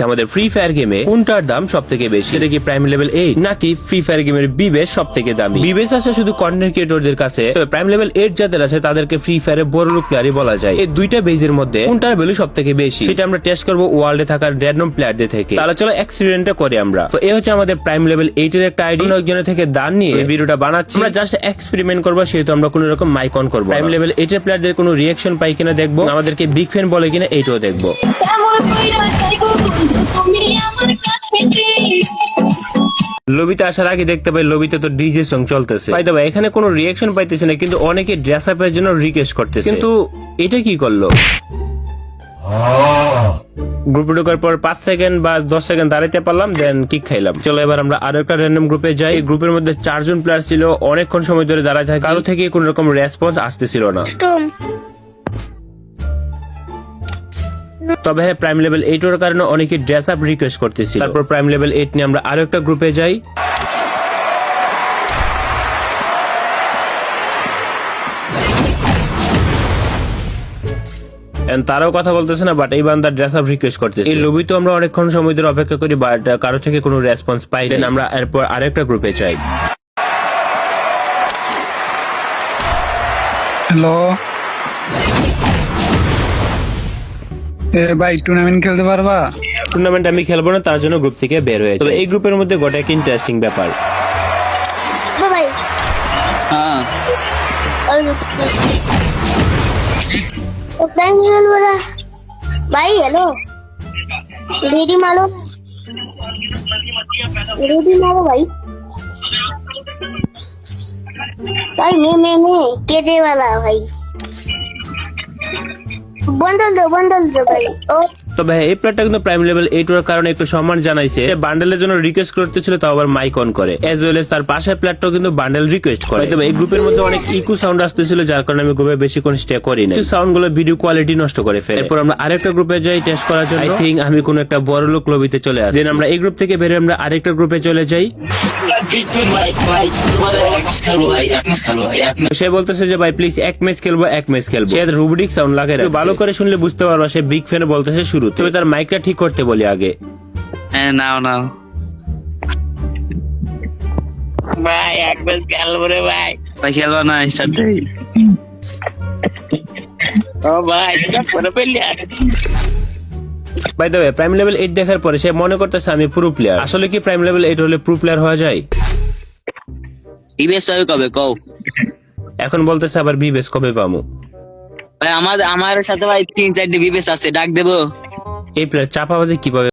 আমাদের free fire গেমে কোনটার দাম সব থেকে বেশি, এটা কি প্রাইম লেভেল 8 নাকি ফ্রি ফায়ার গেমের বিবেস সব থেকে দামি? বিবেস আছে শুধু কন্টেন্ট ক্রিয়েটরদের কাছে, তবে প্রাইম লেভেল 8 যাদের আছে তাদেরকে ফ্রি ফায়ারের বড় লোক প্লেয়ারই বলা যায়। এই দুইটা বেজের মধ্যে কোনটার ভ্যালু সব থেকে বেশি সেটা আমরা টেস্ট করবো ওয়ার্ল্ডে থাকা র্যান্ডম প্লেয়ারদের থেকে। তাহলে চলো এক্সপেরিমেন্টটা করি আমরা। তো এই হচ্ছে আমাদের প্রাইম লেভেল 8 এর একটা আইডি, একজনের থেকে দান নিয়ে এই ভিডিওটা বানাচ্ছি। আমরা জাস্ট এক্সপেরিমেন্ট করবো, সেহেতু আমরা কোনো রকম মাইক অন করবো। প্রাইম লেভেল 8 এর প্লেয়ারদের কোনো রিঅ্যাকশন পাই কিনা দেখবো, আমাদেরকে বিগ ফ্যান বলে কিনা এইটাও দেখবো। লবিতে আসার আগে দেখতে পাই লবিতে তো ডিজে সং চলতেছে। ভাই দাদা এখানে কোনো রিঅ্যাকশন পাইতেছে না, কিন্তু অনেকে ড্রেস আপের জন্য রিকোয়েস্ট করতেছে। কিন্তু এটা কি করলো? গ্রুপে ঢোকার পর 5 সেকেন্ড বা 10 সেকেন্ড দাঁড়াইতে পারলাম, দেন কিক খাইলাম। চলো এবার আমরা আরো একটা র্যান্ডম গ্রুপে যাই। এই গ্রুপের মধ্যে 4 জন প্লেয়ার ছিল, অনেকক্ষণ সময় ধরে দাঁড়ায় থাকে, কারো থেকে কোনো রকম রেসপন্স আসতেছিল না। তবে হ্যাঁ, প্রাইম লেভেল 8 এর কারণে অনেকে ড্রেস আপ রিকোয়েস্ট করতেছিল। তারপর প্রাইম লেভেল 8 নিয়ে আমরা আরো একটা গ্রুপে যাই। তারাও কথা বলতেছে না, বাট এই বান্দার ড্রেস আপ রিকোয়েস্ট করতেছে। এই লবি তো আমরা অনেকক্ষণ সময় ধরে অপেক্ষা করি, বাট কারো থেকে কোনো রেসপন্স পাই না। আমরা এরপর আরেকটা গ্রুপে যাই। হ্যালো ভাই, টুর্নামেন্ট খেলতে পারবা? টুর্নামেন্ট আমি খেলবো না, তার জন্য গ্রুপ থেকে বের হয়েছে। তবে এই গ্রুপের মধ্যে গোটা একটা ইন্টারেস্টিং ব্যাপার। হ্যাঁ भाई हेलो रेडी मारो भाई भाई मैं केजे वाला भाई बंडल दो भाई ओ তবে এই প্লেয়ারটা কিন্তু প্রাইম লেভেল 8 এর কারণে একটু সম্মান জানাইছে। বান্ডেলের জন্য রিকোয়েস্ট করতেছিল, তাও আবার মাইক অন করে। এজ ওয়েল এজ তার পাশের প্লেয়ারটাও কিন্তু বান্ডেল রিকোয়েস্ট করে। তবে এই গ্রুপের মধ্যে অনেক ইকো সাউন্ড আসতেছিল, যার কারণে আমি গ্রুপে বেশিক্ষণ স্টে করি না। সাউন্ড গুলো ভিডিও কোয়ালিটি নষ্ট করে ফেলে। এরপর আমরা আরেকটা গ্রুপে যাই টেস্ট করার জন্য। আই থিংক আমি কোন একটা বড় লোক লবিতে চলে আসি। দেন আমরা এই গ্রুপ থেকে বেরিয়ে আমরা আরেকটা গ্রুপে চলে যাই। সে বলতেছে যে ভাই প্লিজ এক ম্যাচ খেলবো। সে রুবডিক সাউন্ড লাগে, ভালো করে শুনলে বুঝতে পারবা সে বিগ ফ্যান বলতেছে শুরু। তবে তার মাইকটা ঠিক করতে বলি আগে। নাও ভাই এক ম্যাচ খেলবো রে ভাই। ভাই খেলবা না? স্টার্ট দেই। ও ভাই করে ফেললি আর by the way, prime level 8 দেখার পরে সে মনে করতেছে আমি প্রো প্লেয়ার। আসলে কি প্রাইম লেভেল 8 হলে প্রো প্লেয়ার হওয়া যায়? ইবেস হবে কবে কও? এখন বলতেছে আবার বিবেস কবে পামু? ভাই আমার সাথে ভাই 3-4টি বিবেস আছে, ডাক দেবো। এই প্লেয়ার চাপাবাজি কিভাবে